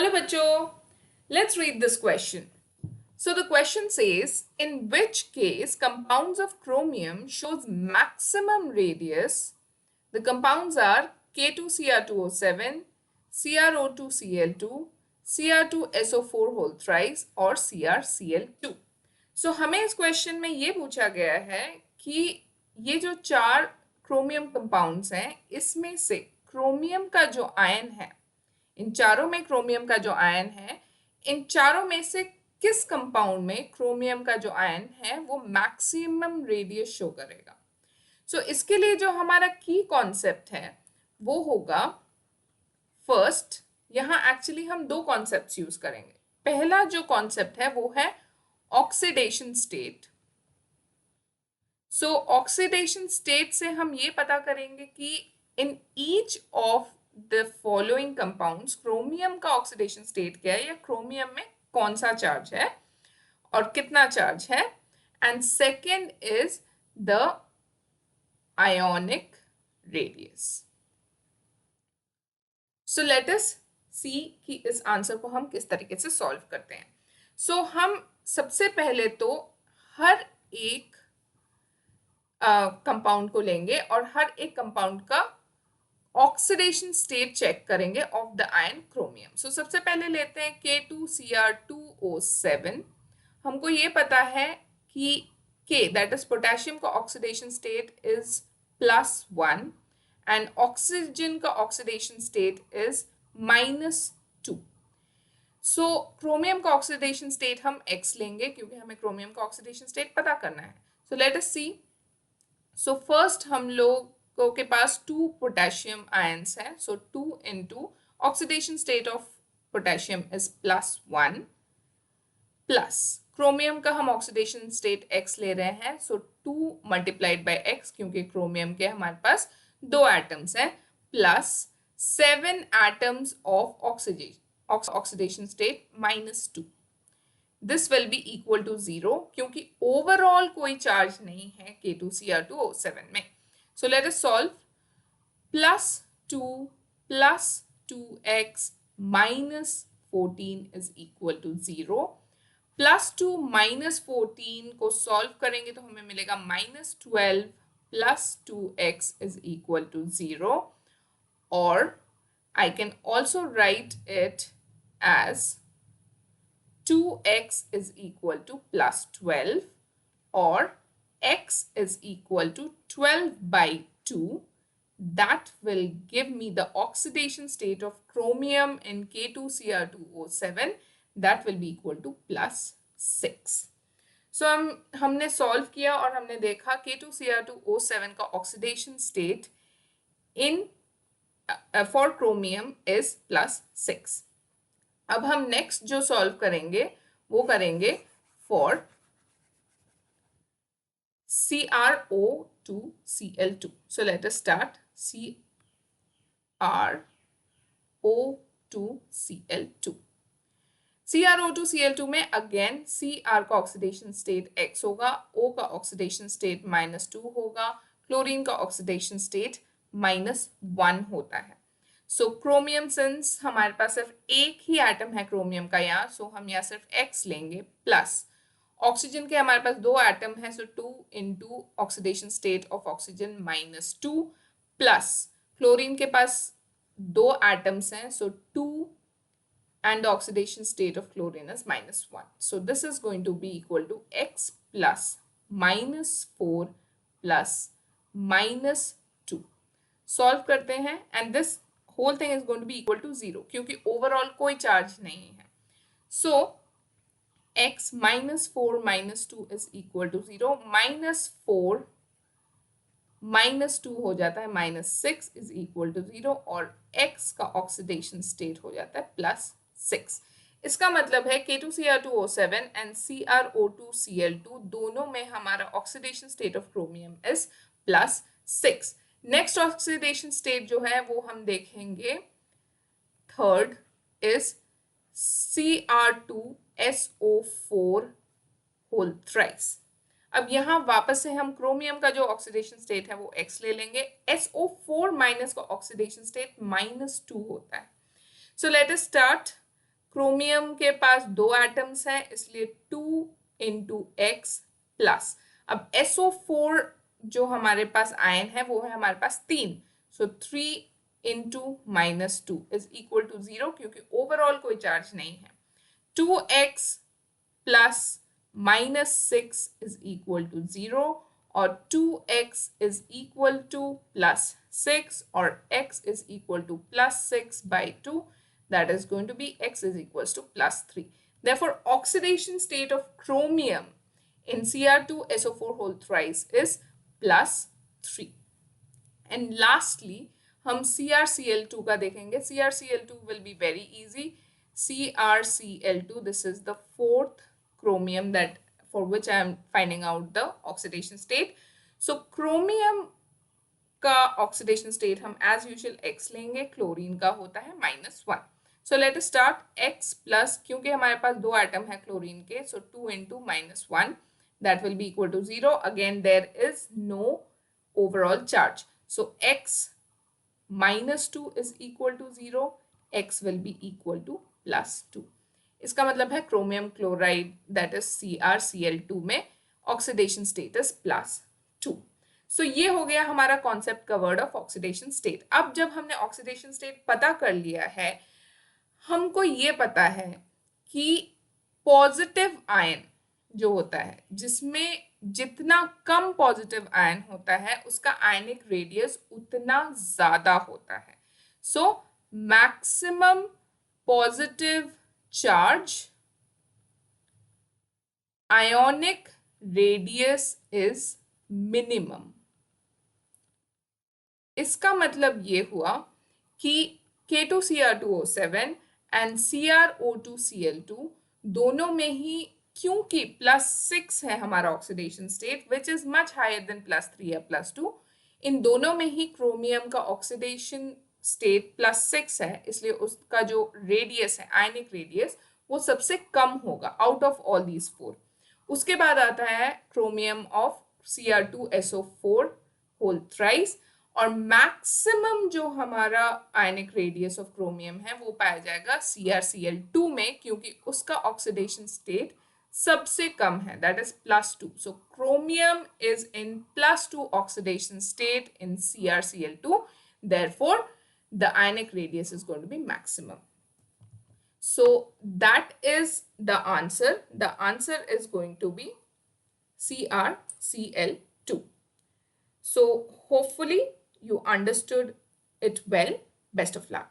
Hello, bachcho. Let's read this question. So the question says, in which case compounds of chromium shows maximum radius? The compounds are K2Cr2O7, CrO2Cl2, Cr2SO4 whole thrice और CrCl2. So हमें इस question में ये पूछा गया है कि ये जो चार क्रोमियम कंपाउंड्स हैं इसमें से क्रोमियम का जो आयन है, इन चारों में क्रोमियम का जो आयन है, इन चारों में से किस कंपाउंड में क्रोमियम का जो आयन है वो मैक्सिमम रेडियस शो करेगा। सो इसके लिए जो हमारा की कॉन्सेप्ट है वो होगा, फर्स्ट यहाँ एक्चुअली हम दो कॉन्सेप्ट्स यूज करेंगे। पहला जो कॉन्सेप्ट है वो है ऑक्सीडेशन स्टेट। सो ऑक्सीडेशन स्टेट से हम ये पता करेंगे कि in each of the following compounds chromium का ऑक्सीडेशन स्टेट क्या है या क्रोमियम में कौन सा चार्ज है और कितना चार्ज है। And second is the ionic radius. So let us see कि इस आंसर को हम किस तरीके से सॉल्व करते हैं। सो हम सबसे पहले तो हर एक कंपाउंड को लेंगे और हर एक कंपाउंड का ऑक्सीडेशन स्टेट चेक करेंगे ऑफ द आयन क्रोमियम। सो सबसे पहले लेते हैं K2Cr2O7। हमको ये पता है कि K दैट इज पोटेशियम का oxidation state is +1 and oxygen का oxidation state is -2। So chromium का ऑक्सीडेशन स्टेट हम X लेंगे क्योंकि हमें क्रोमियम का ऑक्सीडेशन स्टेट पता करना है। सो लेट अस सी। सो फर्स्ट हम लोगों के पास 2 पोटेशियम आयंस हैं। So 2 into oxidation state of potassium is +1 plus chromium का हम ऑक्सीडेशन स्टेट X ले रहे हैं। सो 2 मल्टीप्लाइड बाय X क्योंकि क्रोमियम के हमारे पास 2 एटम्स हैं plus 7 atoms of oxidation state -2। This will be equal to 0 क्योंकि ओवरऑल कोई चार्ज नहीं है K2Cr2O7 में। So let us solve. +2 + 2x -14 is equal to 0। +2 -14 को सॉल्व करेंगे तो हमें मिलेगा -12 + 2x इज इक्वल टू 0। और I can also write it as 2x is equal to +12 or x is equal to 12 by 2. That will give me the oxidation state of chromium in K2Cr2O7. That will be equal to +6. So हमने solve किया और हमने देखा K2Cr2O7 का oxidation state in for chromium is +6। अब हम next जो solve करेंगे वो करेंगे for CrO2Cl2। So let us start. CrO2Cl2। CrO2Cl2 में अगेन Cr का ऑक्सीडेशन स्टेट X होगा, O का ऑक्सीडेशन स्टेट -2 होगा, क्लोरीन का ऑक्सीडेशन स्टेट -1 होता है। सो क्रोमियम सिंस हमारे पास सिर्फ एक ही एटम है क्रोमियम का यहाँ, सो हम यहाँ सिर्फ X लेंगे प्लस ऑक्सीजन के हमारे पास 2 एटम है। सो 2 into oxidation state of oxygen -2 plus chlorine के पास 2 एटम्स हैं। So 2 and the oxidation state of chlorine is -1. So this is going to be equal to X plus -4 plus -2. Solve करते हैं and this whole thing is going to be equal to 0 क्योंकि overall कोई charge नहीं है। So X -4 -2 is equal to 0. -4 -2 हो जाता है -6 is equal to 0 और X का oxidation state हो जाता है +6। इसका मतलब है K2Cr2O7 एंड CrO2Cl2 दोनों में हमारा oxidation state of chromium is +6। Next oxidation state जो है वो हम देखेंगे, third is Cr2SO4 whole thrice. अब यहाँ वापस से हम क्रोमियम का जो ऑक्सीडेशन स्टेट है वो X ले लेंगे। SO4- का ऑक्सीडेशन स्टेट -2 होता है। सो लेट अस स्टार्ट। क्रोमियम के पास 2 एटम्स हैं, इसलिए 2 इंटू एक्स प्लस, अब SO4 जो हमारे पास आयन है वो है हमारे पास 3, so 3 into minus 2 is equal to 0, क्योंकि ओवरऑल कोई चार्ज नहीं है। 2x plus minus 6 is equal to 0, और 2x is equal two plus 6, और x is equal to plus 6 by 2, that is going to be x is equals to plus 3. Therefore, oxidation state of chromium in Cr2SO4 whole thrice is plus 3. And lastly, हम CrCl2 का देखेंगे. CrCl2 will be very easy. CrCl2, this is the fourth chromium that for which I am finding out the oxidation state. So chromium का oxidation state हम as usual x लेंगे, chlorine का होता है -1. So let us start x plus, क्योंकि हमारे पास 2 atom है क्लोरीन के, so 2 into -1 that will be equal to 0. Again there is no overall charge, so x -2 is equal to 0, x will be equal to +2. इसका मतलब है chromium chloride that is CrCl2 में oxidation status +2. सो ये हो गया हमारा concept covered of oxidation state. अब जब हमने ऑक्सीडेशन स्टेट पता कर लिया है, हमको ये पता है कि पॉजिटिव आयन जो होता है, जिसमें जितना कम पॉजिटिव आयन होता है उसका आयनिक रेडियस उतना ज्यादा होता है. So maximum positive charge ionic radius is minimum. इसका मतलब ये हुआ कि K2Cr2O7 एंड CrO2Cl2 दोनों में ही, क्योंकि +6 है हमारा oxidation state which is much higher than +3 या +2, इन दोनों में ही क्रोमियम का ऑक्सीडेशन स्टेट +6 है, इसलिए उसका जो रेडियस है, आयनिक रेडियस, वो सबसे कम होगा आउट ऑफ ऑल दीज 4. उसके बाद आता है chromium of Cr2SO4 whole thrice, और मैक्सिमम जो हमारा आयनिक रेडियस ऑफ क्रोमियम है वो पाया जाएगा CrCl2 में, क्योंकि उसका ऑक्सीडेशन स्टेट सबसे कम है, that is +2. So chromium is in +2 oxidation state in CrCl2, therefore the ionic radius is going to be maximum. So that is the answer. The answer is going to be CrCl2. So hopefully you understood it well. Best of luck.